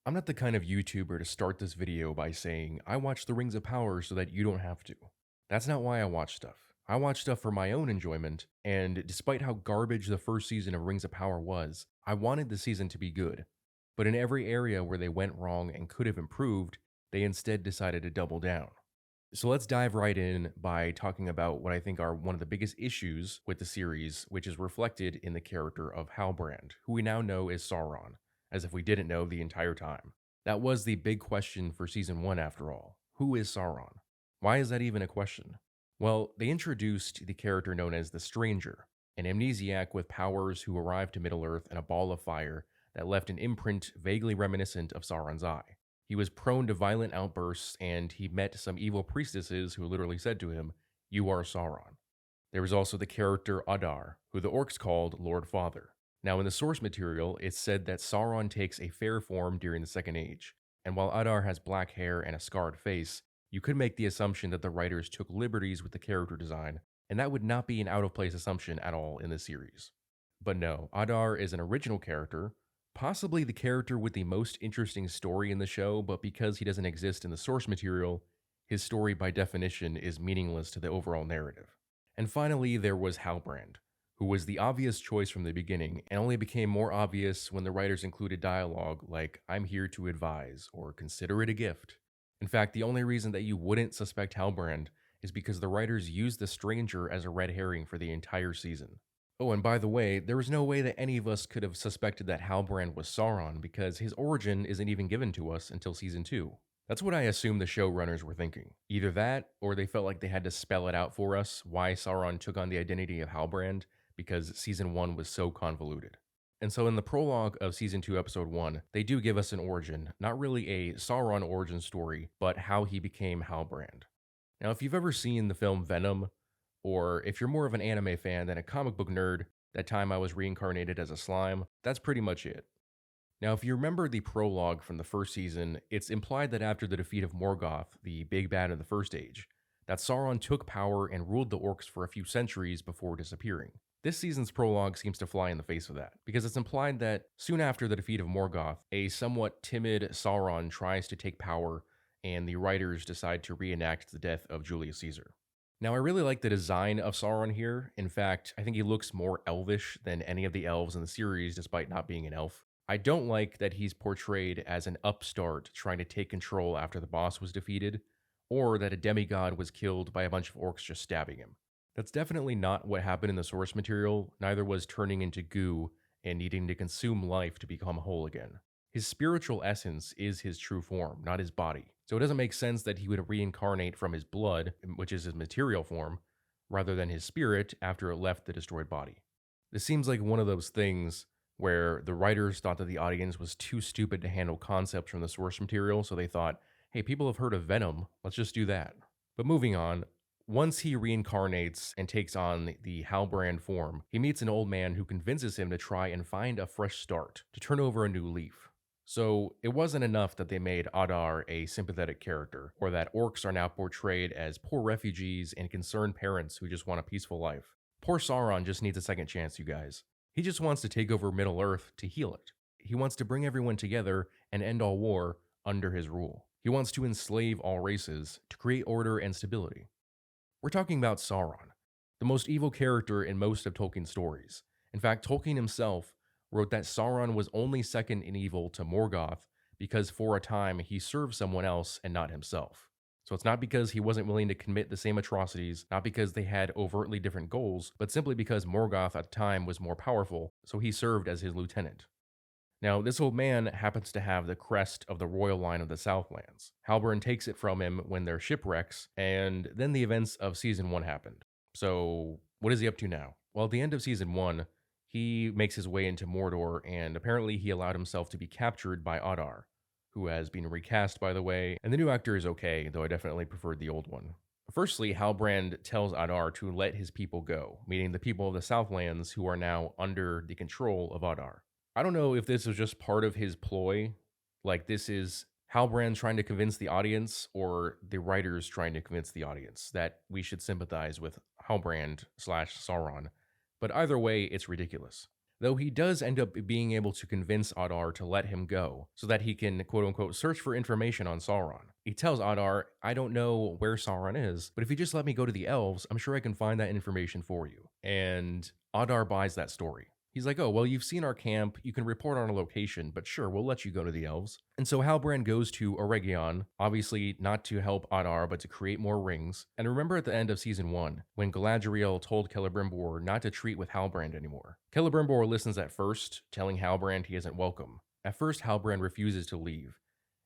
I'm not the kind of YouTuber to start this video by saying, I watch The Rings of Power so that you don't have to. That's not why I watch stuff. I watch stuff for my own enjoyment, and despite how garbage the first season of Rings of Power was, I wanted the season to be good. But in every area where they went wrong and could have improved, they instead decided to double down. So let's dive right in by talking about what I think are one of the biggest issues with the series, which is reflected in the character of Halbrand, who we now know as Sauron, as if we didn't know the entire time. That was the big question for season 1 after all. Who is Sauron? Why is that even a question? Well, they introduced the character known as the Stranger, an amnesiac with powers who arrived to Middle-earth in a ball of fire that left an imprint vaguely reminiscent of Sauron's eye. He was prone to violent outbursts, and he met some evil priestesses who literally said to him, "You are Sauron." There was also the character Adar, who the orcs called Lord Father. Now, in the source material, it's said that Sauron takes a fair form during the Second Age, and while Adar has black hair and a scarred face, you could make the assumption that the writers took liberties with the character design, and that would not be an out of place assumption at all in the series. But no, Adar is an original character, possibly the character with the most interesting story in the show, but because he doesn't exist in the source material, his story by definition is meaningless to the overall narrative. And finally, there was Halbrand, who was the obvious choice from the beginning and only became more obvious when the writers included dialogue like, "I'm here to advise," or "consider it a gift." In fact, the only reason that you wouldn't suspect Halbrand is because the writers used the stranger as a red herring for the entire season. Oh, and by the way, there was no way that any of us could have suspected that Halbrand was Sauron because his origin isn't even given to us until season 2. That's what I assume the showrunners were thinking. Either that, or they felt like they had to spell it out for us why Sauron took on the identity of Halbrand because season 1 was so convoluted. And so in the prologue of season 2, episode 1, they do give us an origin, not really a Sauron origin story, but how he became Halbrand. Now, if you've ever seen the film Venom, or if you're more of an anime fan than a comic book nerd, that time I was reincarnated as a slime, that's pretty much it. Now, if you remember the prologue from the first season, it's implied that after the defeat of Morgoth, the big bad of the First Age, that Sauron took power and ruled the orcs for a few centuries before disappearing. This season's prologue seems to fly in the face of that, because it's implied that soon after the defeat of Morgoth, a somewhat timid Sauron tries to take power, and the writers decide to reenact the death of Julius Caesar. Now, I really like the design of Sauron here. In fact, I think he looks more elvish than any of the elves in the series, despite not being an elf. I don't like that he's portrayed as an upstart trying to take control after the boss was defeated, or that a demigod was killed by a bunch of orcs just stabbing him. That's definitely not what happened in the source material, neither was turning into goo and needing to consume life to become whole again. His spiritual essence is his true form, not his body. So it doesn't make sense that he would reincarnate from his blood, which is his material form, rather than his spirit after it left the destroyed body. This seems like one of those things where the writers thought that the audience was too stupid to handle concepts from the source material, so they thought, hey, people have heard of Venom, let's just do that. But moving on, once he reincarnates and takes on the Halbrand form, he meets an old man who convinces him to try and find a fresh start, to turn over a new leaf. So it wasn't enough that they made Adar a sympathetic character, or that orcs are now portrayed as poor refugees and concerned parents who just want a peaceful life. Poor Sauron just needs a second chance, you guys. He just wants to take over Middle-earth to heal it. He wants to bring everyone together and end all war under his rule. He wants to enslave all races to create order and stability. We're talking about Sauron, the most evil character in most of Tolkien's stories. In fact, Tolkien himself wrote that Sauron was only second in evil to Morgoth because for a time he served someone else and not himself. So it's not because he wasn't willing to commit the same atrocities, not because they had overtly different goals, but simply because Morgoth at the time was more powerful, so he served as his lieutenant. Now, this old man happens to have the crest of the royal line of the Southlands. Halbrand takes it from him when they're shipwrecks, and then the events of season 1 happened. So, what is he up to now? Well, at the end of season 1, he makes his way into Mordor, and apparently he allowed himself to be captured by Adar, who has been recast, by the way, and the new actor is okay, though I definitely preferred the old one. Firstly, Halbrand tells Adar to let his people go, meaning the people of the Southlands who are now under the control of Adar. I don't know if this was just part of his ploy, like this is Halbrand trying to convince the audience, or the writers trying to convince the audience that we should sympathize with Halbrand slash Sauron. But either way, it's ridiculous. though he does end up being able to convince Adar to let him go so that he can quote unquote search for information on Sauron. He tells Adar, I don't know where Sauron is, but if you just let me go to the elves, I'm sure I can find that information for you. And Adar buys that story. He's like, oh, well, you've seen our camp, you can report on our location, but sure, we'll let you go to the elves. And so Halbrand goes to Eregion, obviously not to help Adar, but to create more rings. And remember at the end of season 1, when Galadriel told Celebrimbor not to treat with Halbrand anymore. Celebrimbor listens at first, telling Halbrand he isn't welcome. At first, Halbrand refuses to leave.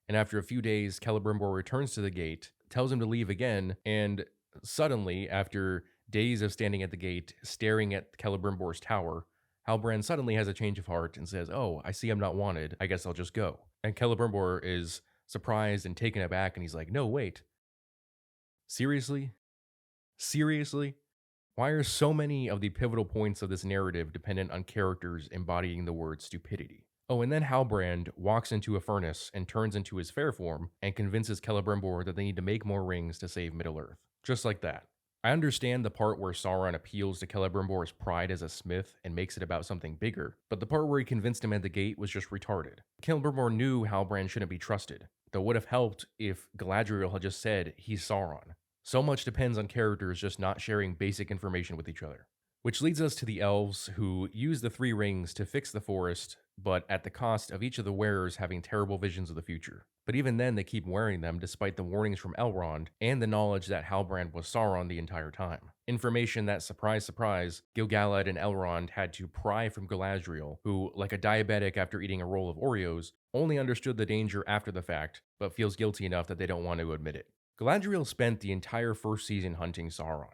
And after a few days, Celebrimbor returns to the gate, tells him to leave again, and suddenly, after days of standing at the gate, staring at Celebrimbor's tower, Halbrand suddenly has a change of heart and says, oh, I see I'm not wanted. I guess I'll just go. And Celebrimbor is surprised and taken aback, and he's like, no, wait. Seriously? Seriously? Why are so many of the pivotal points of this narrative dependent on characters embodying the word stupidity? Oh, and then Halbrand walks into a furnace and turns into his fair form and convinces Celebrimbor that they need to make more rings to save Middle-earth. Just like that. I understand the part where Sauron appeals to Celebrimbor's pride as a smith and makes it about something bigger, but the part where he convinced him at the gate was just retarded. Celebrimbor knew Halbrand shouldn't be trusted, though it would have helped if Galadriel had just said he's Sauron. So much depends on characters just not sharing basic information with each other. Which leads us to the elves, who use the 3 rings to fix the forest, but at the cost of each of the wearers having terrible visions of the future. But even then, they keep wearing them despite the warnings from Elrond and the knowledge that Halbrand was Sauron the entire time. Information that, surprise, surprise, Gil-galad and Elrond had to pry from Galadriel, who, like a diabetic after eating a roll of Oreos, only understood the danger after the fact, but feels guilty enough that they don't want to admit it. Galadriel spent the entire first season hunting Sauron.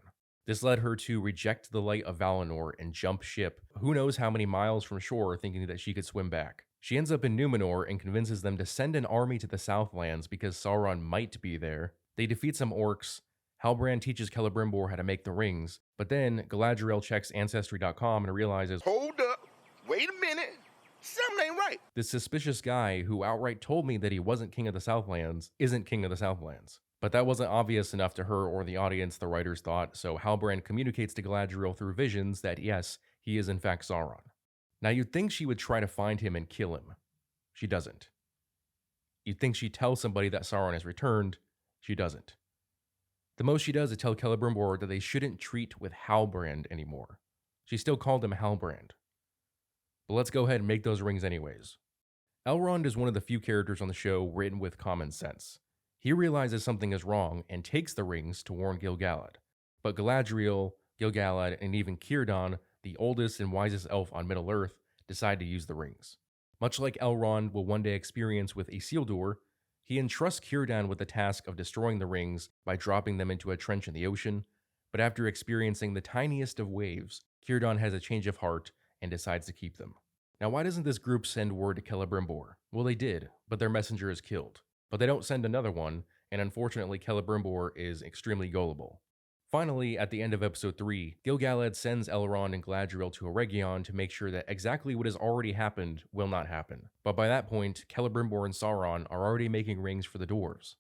This led her to reject the light of Valinor and jump ship who knows how many miles from shore thinking that she could swim back. She ends up in Numenor and convinces them to send an army to the Southlands because Sauron might be there. They defeat some orcs. Halbrand teaches Celebrimbor how to make the rings, but then Galadriel checks Ancestry.com and realizes, hold up, wait a minute, something ain't right. This suspicious guy who outright told me that he wasn't king of the Southlands isn't king of the Southlands. But that wasn't obvious enough to her or the audience, the writers thought, so Halbrand communicates to Galadriel through visions that yes, he is in fact Sauron. Now you'd think she would try to find him and kill him. She doesn't. You'd think she'd tell somebody that Sauron has returned. She doesn't. The most she does is tell Celebrimbor that they shouldn't treat with Halbrand anymore. She still called him Halbrand. But let's go ahead and make those rings anyways. Elrond is one of the few characters on the show written with common sense. He realizes something is wrong and takes the rings to warn Gil-galad. But Galadriel, Gil-galad, and even Círdan, the oldest and wisest elf on Middle-earth, decide to use the rings. Much like Elrond will one day experience with Isildur, he entrusts Círdan with the task of destroying the rings by dropping them into a trench in the ocean, but after experiencing the tiniest of waves, Círdan has a change of heart and decides to keep them. Now why doesn't this group send word to Celebrimbor? Well, they did, but their messenger is killed. But they don't send another one, and unfortunately Celebrimbor is extremely gullible. Finally, at the end of episode 3, Gil-galad sends Elrond and Galadriel to Eregion to make sure that exactly what has already happened will not happen. But by that point, Celebrimbor and Sauron are already making rings for the dwarves.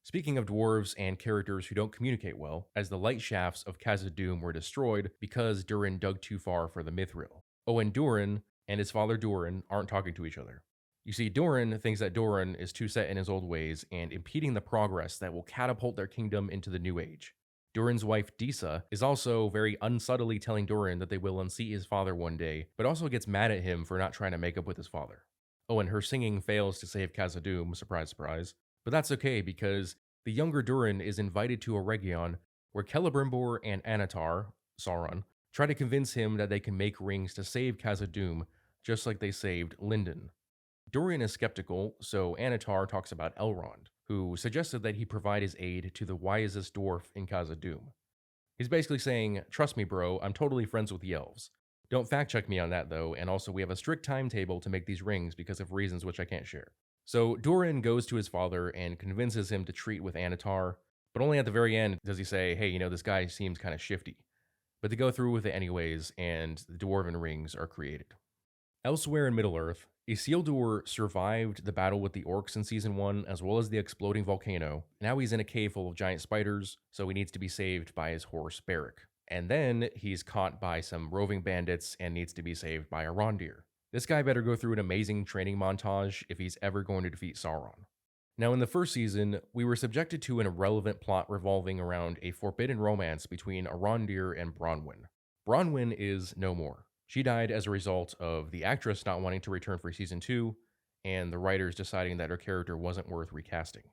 Speaking of dwarves and characters who don't communicate well, as the light shafts of Khazad-dûm were destroyed because Durin dug too far for the Mithril. Oh, and Durin and his father Durin aren't talking to each other. You see, Durin thinks that Durin is too set in his old ways and impeding the progress that will catapult their kingdom into the new age. Durin's wife Disa is also very unsubtly telling Durin that they will unseat his father one day, but also gets mad at him for not trying to make up with his father. Oh, and her singing fails to save Khazad-dûm, surprise, surprise. But that's okay because the younger Durin is invited to Eregion, where Celebrimbor and Annatar, Sauron, try to convince him that they can make rings to save Khazad-dûm, just like they saved Lindon. Durin is skeptical, so Annatar talks about Elrond, who suggested that he provide his aid to the wisest dwarf in Khazad-dûm. He's basically saying, trust me bro, I'm totally friends with the elves. Don't fact check me on that though, and also we have a strict timetable to make these rings because of reasons which I can't share. So Durin goes to his father and convinces him to treat with Annatar, but only at the very end does he say, hey, you know, this guy seems kind of shifty. But they go through with it anyways, and the dwarven rings are created. Elsewhere in Middle-earth, Isildur survived the battle with the orcs in Season 1, as well as the exploding volcano. Now he's in a cave full of giant spiders, so he needs to be saved by his horse, Beric. And then he's caught by some roving bandits and needs to be saved by a Rondir. This guy better go through an amazing training montage if he's ever going to defeat Sauron. Now, in the first season, we were subjected to an irrelevant plot revolving around a forbidden romance between Arondir and Bronwyn. Bronwyn is no more. She died as a result of the actress not wanting to return for season 2, and the writers deciding that her character wasn't worth recasting.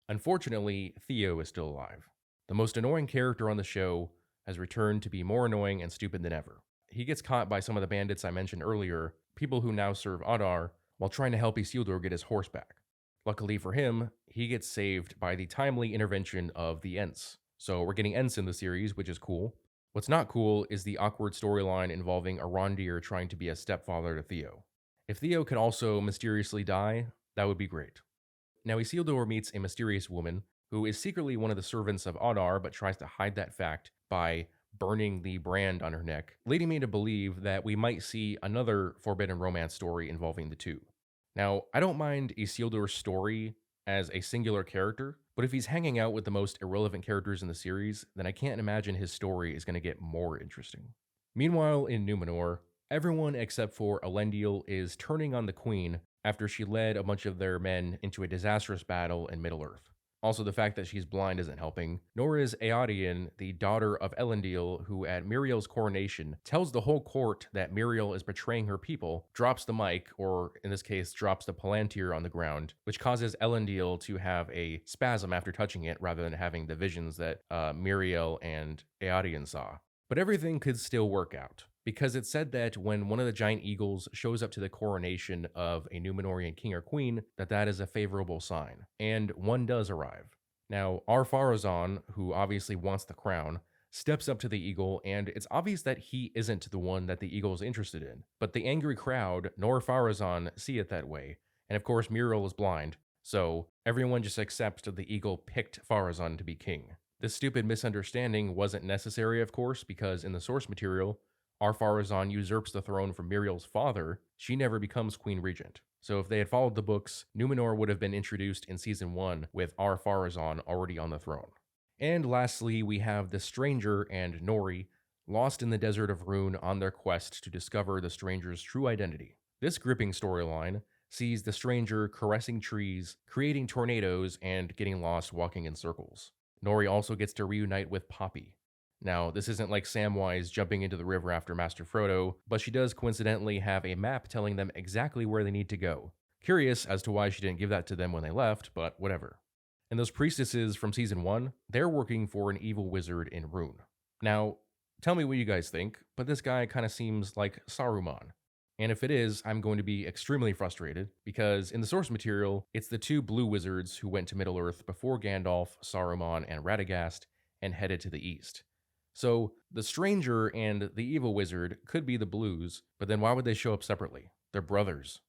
Unfortunately, Theo is still alive. The most annoying character on the show has returned to be more annoying and stupid than ever. He gets caught by some of the bandits I mentioned earlier, people who now serve Adar, while trying to help Isildur get his horse back. Luckily for him, he gets saved by the timely intervention of the Ents. So we're getting Ents in the series, which is cool. What's not cool is the awkward storyline involving Arondir trying to be a stepfather to Theo. If Theo could also mysteriously die, that would be great. Now Isildur meets a mysterious woman who is secretly one of the servants of Adar but tries to hide that fact by burning the brand on her neck, leading me to believe that we might see another forbidden romance story involving the two. Now, I don't mind Isildur's story as a singular character, but if he's hanging out with the most irrelevant characters in the series, then I can't imagine his story is going to get more interesting. Meanwhile, in Numenor, everyone except for Elendil is turning on the Queen after she led a bunch of their men into a disastrous battle in Middle-earth. Also, the fact that she's blind isn't helping, nor is Eowyn, the daughter of Elendil, who at Miriel's coronation tells the whole court that Miriel is betraying her people, drops the mic, or in this case, drops the palantir on the ground, which causes Elendil to have a spasm after touching it rather than having the visions that Miriel and Eowyn saw. But everything could still work out, because it's said that when one of the giant eagles shows up to the coronation of a Numenorean king or queen, that is a favorable sign, and one does arrive. Now, Ar-Pharazôn, who obviously wants the crown, steps up to the eagle, and it's obvious that he isn't the one that the eagle is interested in. But the angry crowd, nor Pharazôn, see it that way, and of course Muriel is blind, so everyone just accepts that the eagle picked Pharazôn to be king. This stupid misunderstanding wasn't necessary, of course, because in the source material, Ar-Pharazôn usurps the throne from Miriel's father. She never becomes queen regent. So if they had followed the books, Numenor would have been introduced in season 1 with Ar-Pharazôn already on the throne. And lastly, we have the Stranger and Nori lost in the desert of Rhûn on their quest to discover the Stranger's true identity. This gripping storyline sees the Stranger caressing trees, creating tornadoes, and getting lost walking in circles. Nori also gets to reunite with Poppy. Now, this isn't like Samwise jumping into the river after Master Frodo, but she does coincidentally have a map telling them exactly where they need to go. Curious as to why she didn't give that to them when they left, but whatever. And those priestesses from season 1, they're working for an evil wizard in Rhûn. Now, tell me what you guys think, but this guy kind of seems like Saruman. And if it is, I'm going to be extremely frustrated, because in the source material, it's the two blue wizards who went to Middle-earth before Gandalf, Saruman, and Radagast, and headed to the east. So, the Stranger and the evil wizard could be the blues, but then why would they show up separately? They're brothers.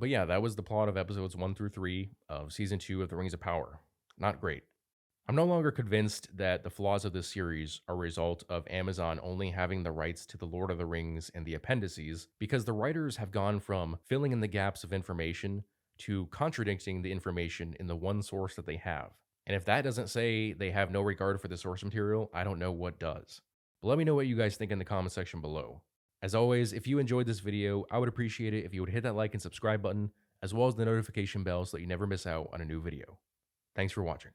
But yeah, that was the plot of episodes 1 through 3 of season 2 of The Rings of Power. Not great. I'm no longer convinced that the flaws of this series are a result of Amazon only having the rights to The Lord of the Rings and the appendices, because the writers have gone from filling in the gaps of information to contradicting the information in the one source that they have. And if that doesn't say they have no regard for the source material, I don't know what does. But let me know what you guys think in the comment section below. As always, if you enjoyed this video, I would appreciate it if you would hit that like and subscribe button, as well as the notification bell so that you never miss out on a new video. Thanks for watching.